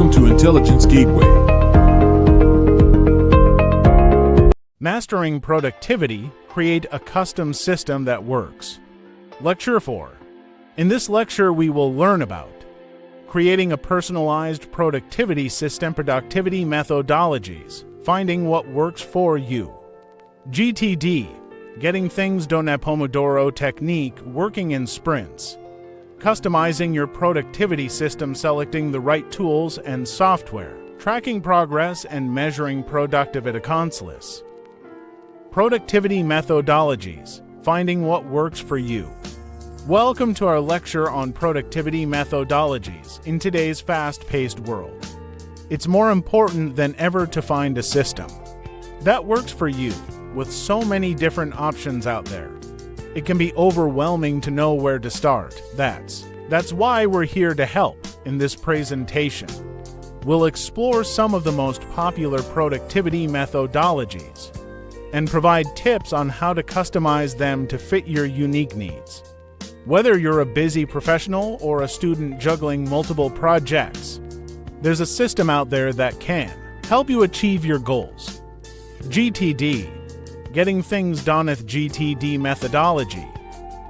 Welcome to Intelligence Gateway. Mastering productivity, create a custom system that works. Lecture 4. In this lecture, we will learn about creating a personalized productivity system, productivity methodologies, finding what works for you. GTD, getting things done, a Pomodoro technique, working in sprints. Customizing your productivity system, selecting the right tools and software, tracking progress and measuring productivity consoles. Productivity methodologies, finding what works for you. Welcome to our lecture on productivity methodologies in today's fast-paced world. It's more important than ever to find a system that works for you. With so many different options out there, it can be overwhelming to know where to start. That's why we're here to help. In this presentation, we'll explore some of the most popular productivity methodologies and provide tips on how to customize them to fit your unique needs. Whether you're a busy professional or a student juggling multiple projects, there's a system out there that can help you achieve your goals. GTD, Getting Things Done with GTD methodology,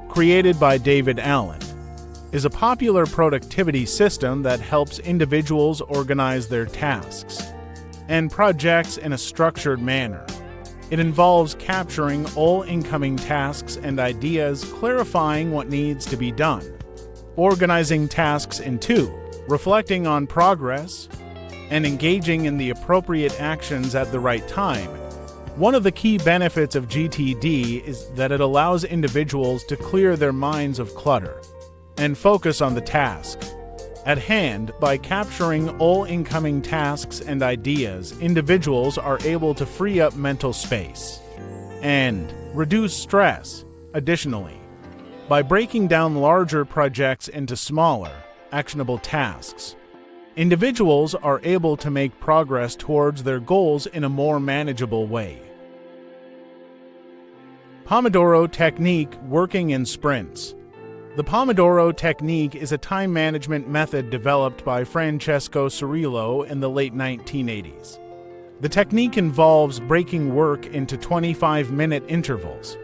created by David Allen, is a popular productivity system that helps individuals organize their tasks and projects in a structured manner. It involves capturing all incoming tasks and ideas, clarifying what needs to be done, organizing tasks in two, reflecting on progress, and engaging in the appropriate actions at the right time. One of the key benefits of GTD is that it allows individuals to clear their minds of clutter and focus on the task at hand. By capturing all incoming tasks and ideas, individuals are able to free up mental space and reduce stress. Additionally, by breaking down larger projects into smaller, actionable tasks, individuals are able to make progress towards their goals in a more manageable way. Pomodoro technique, working in sprints. The Pomodoro technique is a time management method developed by Francesco Cirillo in the late 1980s. The technique involves breaking work into 25-minute intervals,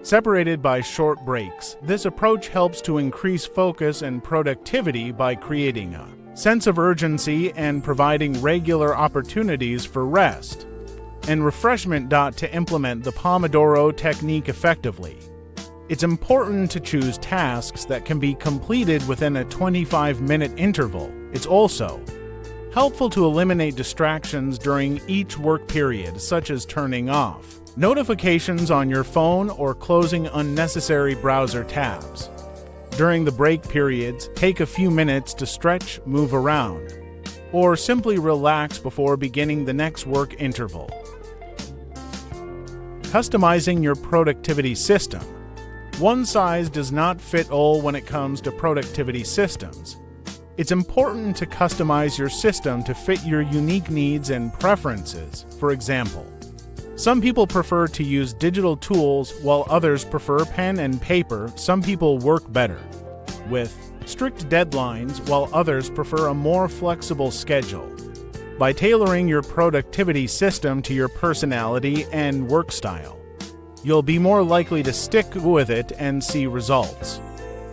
separated by short breaks. This approach helps to increase focus and productivity by creating a sense of urgency and providing regular opportunities for rest and refreshment. To implement the Pomodoro technique effectively, it's important to choose tasks that can be completed within a 25-minute interval. It's also helpful to eliminate distractions during each work period, such as turning off notifications on your phone or closing unnecessary browser tabs. During the break periods, take a few minutes to stretch, move around, or simply relax before beginning the next work interval. Customizing your productivity system. One size does not fit all when it comes to productivity systems. It's important to customize your system to fit your unique needs and preferences. For example, some people prefer to use digital tools while others prefer pen and paper. Some people work better with strict deadlines while others prefer a more flexible schedule. By tailoring your productivity system to your personality and work style, you'll be more likely to stick with it and see results.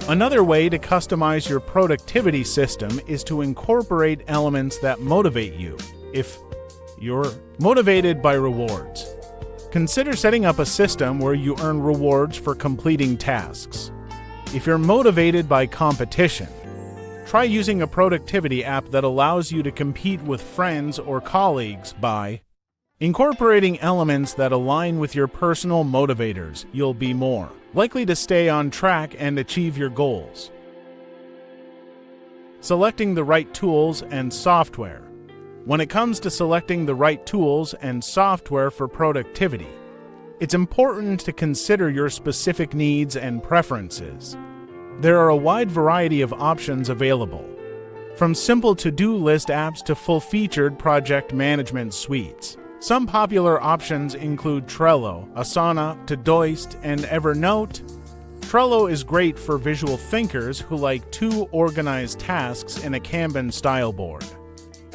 Another way to customize your productivity system is to incorporate elements that motivate you. If you're motivated by rewards, consider setting up a system where you earn rewards for completing tasks. If you're motivated by competition, try using a productivity app that allows you to compete with friends or colleagues. By incorporating elements that align with your personal motivators, you'll be more likely to stay on track and achieve your goals. Selecting the right tools and software. When it comes to selecting the right tools and software for productivity, it's important to consider your specific needs and preferences. There are a wide variety of options available, from simple to-do list apps to full-featured project management suites. Some popular options include Trello, Asana, Todoist, and Evernote. Trello is great for visual thinkers who like to organize tasks in a Kanban-style board.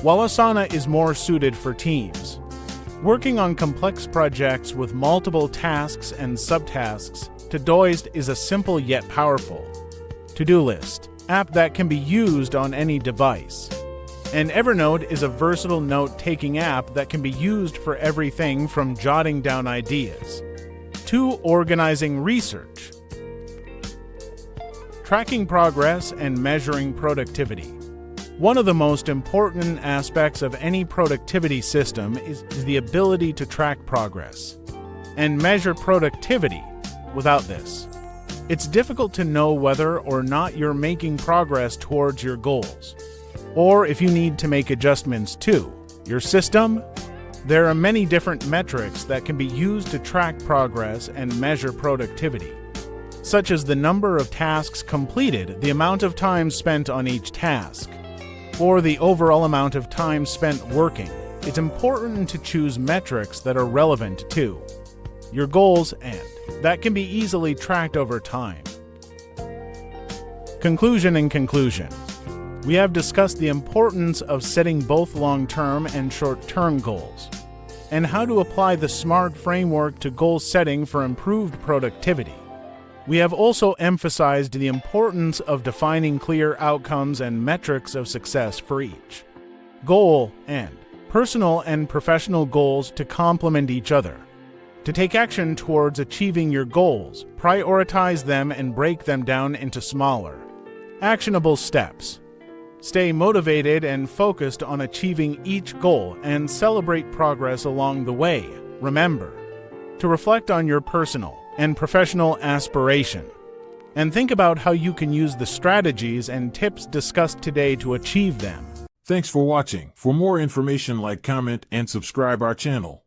while Asana is more suited for teams. Working on complex projects with multiple tasks and subtasks, Todoist is a simple yet powerful to-do list app that can be used on any device. And Evernote is a versatile note-taking app that can be used for everything from jotting down ideas to organizing research, tracking progress, and measuring productivity. One of the most important aspects of any productivity system is the ability to track progress and measure productivity. Without this, it's difficult to know whether or not you're making progress towards your goals, or if you need to make adjustments to your system. There are many different metrics that can be used to track progress and measure productivity, such as the number of tasks completed, the amount of time spent on each task, or the overall amount of time spent working. It's important to choose metrics that are relevant to your goals and that can be easily tracked over time. Conclusion. In conclusion, we have discussed the importance of setting both long-term and short-term goals, and how to apply the SMART framework to goal setting for improved productivity. We have also emphasized the importance of defining clear outcomes and metrics of success for each goal, and personal and professional goals to complement each other. To take action towards achieving your goals, prioritize them and break them down into smaller, actionable steps. Stay motivated and focused on achieving each goal and celebrate progress along the way. Remember to reflect on your personal and professional aspiration, and think about how you can use the strategies and tips discussed today to achieve them. Thanks for watching. For more information, like, comment, and subscribe our channel.